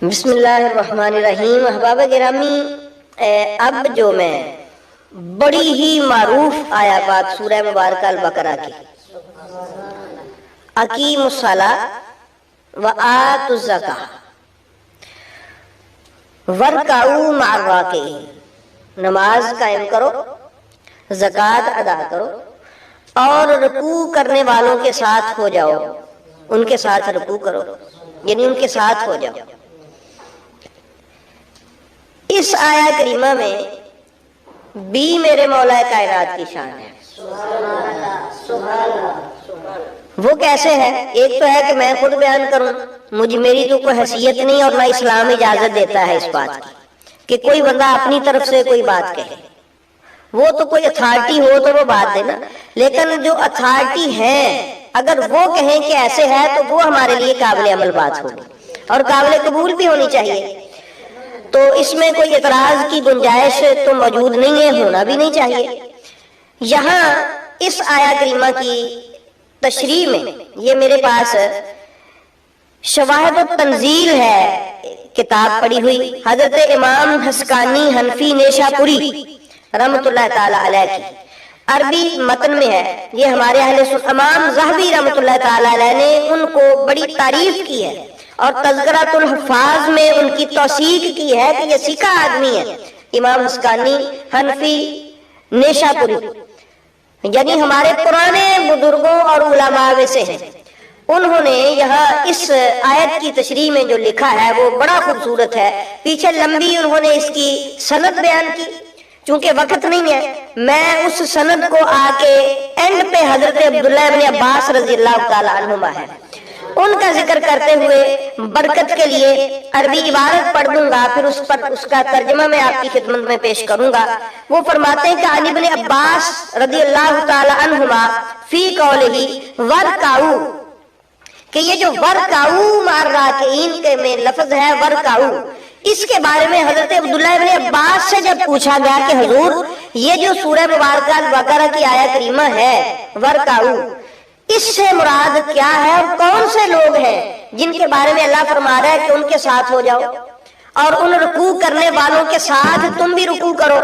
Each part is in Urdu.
بسم اللہ الرحمن الرحیم۔ احباب گرامی، اب جو میں بڑی ہی معروف آیات بات سورہ مبارکہ البقرہ کی اقیموا الصلاۃ وآتوا الزکاۃ وارکعوا مع الراکعین، نماز قائم کرو، زکوٰۃ ادا کرو اور رکوع کرنے والوں کے ساتھ ہو جاؤ، ان کے ساتھ رکوع کرو، یعنی ان کے ساتھ ہو جاؤ۔ اس آیہ کریمہ میں بھی میرے مولا کائنات کی شان ہے۔ وہ کیسے ہے؟ ایک تو ہے کہ میں خود بیان کروں، میری تو کوئی حیثیت نہیں اور نہ اسلام اجازت دیتا ہے اس بات کی کہ کوئی بندہ اپنی طرف سے کوئی بات کہے۔ وہ تو کوئی اتھارٹی ہو تو وہ بات دے نا، لیکن جو اتھارٹی ہے اگر وہ کہیں کہ ایسے ہے تو وہ ہمارے لیے قابل عمل بات ہوگی اور قابل قبول بھی ہونی چاہیے۔ تو اس میں کوئی اعتراض کی گنجائش تو موجود نہیں ہے، ہونا بھی نہیں چاہیے۔ یہاں اس آیہ کریمہ کی تشریح میں یہ میرے پاس شواہد التنزیل ہے کتاب پڑھی ہوئی، حضرت امام حسقانی حنفی نیشا پوری رحمۃ اللہ تعالی علیہ کی عربی متن میں ہے۔ یہ ہمارے اہل سنت امام ذہبی رحمۃ اللہ تعالی علیہ نے ان کو بڑی تعریف کی ہے اور تذکرۃ الحفاظ میں ان کی توثیق کی ہے کہ یہ سیکھا آدمی ہے، امام حسقانی حنفی نیشا پوری، یعنی ہمارے پرانے بزرگوں اور علماء میں سے ہیں۔ انہوں نے یہاں اس آیت کی تشریح میں جو لکھا ہے وہ بڑا خوبصورت ہے۔ پیچھے لمبی انہوں نے اس کی سند بیان کی، چونکہ وقت نہیں ہے میں اس سند کو آ کے اینڈ پہ حضرت عبداللہ بن عباس رضی اللہ تعالی عنہما ہے ان کا ذکر کرتے ہوئے برکت کے لیے عربی عبارت پڑھ دوں گا، پھر اس کا ترجمہ میں آپ کی خدمت میں پیش کروں گا۔ وہ فرماتے ہیں کہ عن ابن عباس رضی اللہ تعالی عنہما فی قولہ ورکعوا، کہ یہ جو ورکعوا مع الراکعین کے میں لفظ ہے ورکعوا، اس کے بارے میں حضرت عبداللہ ابن عباس سے جب پوچھا گیا کہ حضور یہ جو سورہ مبارکہ البقرہ کی آیہ کریمہ ہے ورکعوا، اس سے مراد کیا ہے اور کون سے لوگ ہیں جن کے بارے میں اللہ فرما رہا ہے کہ ان کے ساتھ ہو جاؤ اور ان رکوع کرنے والوں کے ساتھ تم بھی رکوع کرو؟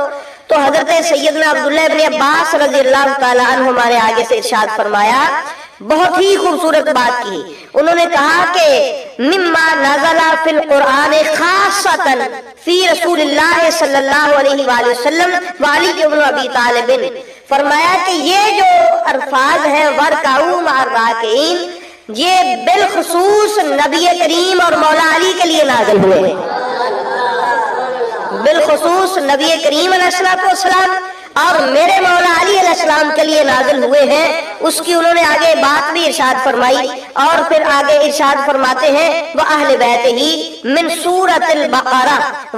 تو حضرت سیدنا عبداللہ ابن عباس رضی اللہ تعالی عنہ ہمارے آگے سے ارشاد فرمایا، بہت ہی خوبصورت بات کی۔ انہوں نے کہا کہ مما نزل فی القرآن خاصۃ فی رسول اللہ صلی اللہ علیہ وآلہ وسلم وعلی ابن ابی طالب، فرمایا کہ یہ جو الفاظ ہیں ورکعوا مع الراکعین یہ بالخصوص نبی کریم اور مولا علی کے لیے نازل ہوئے ہیں، بالخصوص نبی کریم علیہ السلام اور میرے مولا علی علیہ السلام کے لیے نازل ہوئے ہیں۔ اس کی انہوں نے آگے بات بھی ارشاد فرمائی اور پھر آگے ارشاد فرماتے ہیں وَأَهْلِ بَيْتِهِ مِنْ سُورَةِ الْبَقَرَةِ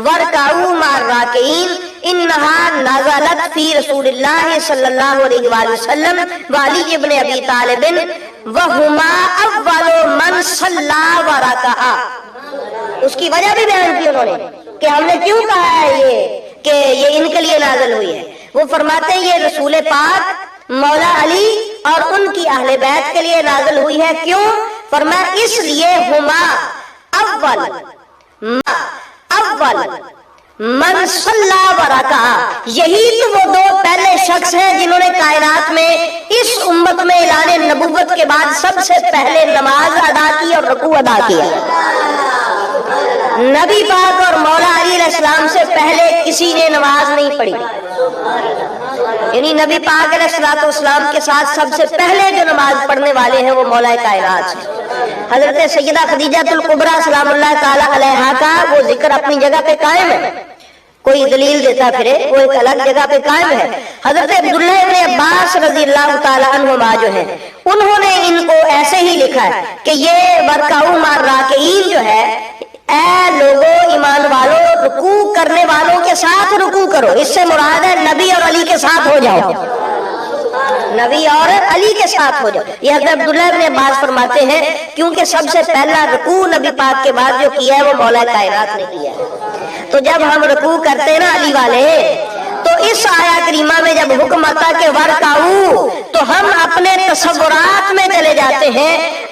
وَارْكَعُوا مَعَ الرَّاكِعِينَ إِنَّهَا نَزَلَتْ فِي رسول اللہ صلی اللہ علیہ وآلہ وسلم وعلی ابن ابی طالب وَهُمَا أَوَّلُ مَنْ صَلَّى وَرَكَعَ۔ اس کی وجہ بھی بیان کی انہوں نے کہ ہم نے کیوں کہا ہے یہ کہ یہ ان کے لیے نازل ہوئی ہے۔ وہ فرماتے ہیں یہ رسول پاک مولا علی اور ان کی اہل بیت کے لیے نازل ہوئی ہے۔ کیوں؟ فرمایا اس لیے ہما اول من صلی ورکع، یہی تو وہ دو پہلے شخص ہیں جنہوں نے کائنات میں اس امت میں اعلان نبوت کے بعد سب سے پہلے نماز ادا کی اور رکوع ادا کیا۔ نبی پاک اور مولا علی علیہ السلام سے پہلے کسی نے نماز نہیں پڑھی، یعنی نبی پاک علیہ السلام کے ساتھ سب سے پہلے جو نماز پڑھنے والے ہیں وہ مولا کائنات ہیں۔ حضرت سیدہ خدیجہ الکبریٰ سلام اللہ تعالی علیہا کا وہ ذکر اپنی جگہ پہ قائم ہے، کوئی دلیل دیتا پھرے وہ ایک الگ جگہ پہ قائم ہے۔ حضرت عبداللہ ابن عباس رضی اللہ تعالی عنہما جو ہیں انہوں نے ان کو ایسے ہی لکھا ہے کہ یہ ورکعوا مع الراکعین جو ہے، اے لوگوں ایمان والوں رکوع کرنے والوں کے ساتھ رکوع کرو، اس سے مراد ہے نبی اور علی کے ساتھ ہو جاؤ، نبی اور علی کے ساتھ ہو جاؤ۔ یہ حضرت عبداللہ ابن عباس فرماتے ہیں کیونکہ سب سے پہلا رکوع نبی پاک کے بعد جو کیا ہے وہ مولا کائنات نے کیا ہے۔ تو جب ہم رکوع کرتے ہیں نا علی والے، تو اس آیہ کریمہ میں جب حکم آتا کہ ورکعوا، تو ہم اپنے تصورات میں چلے جاتے ہیں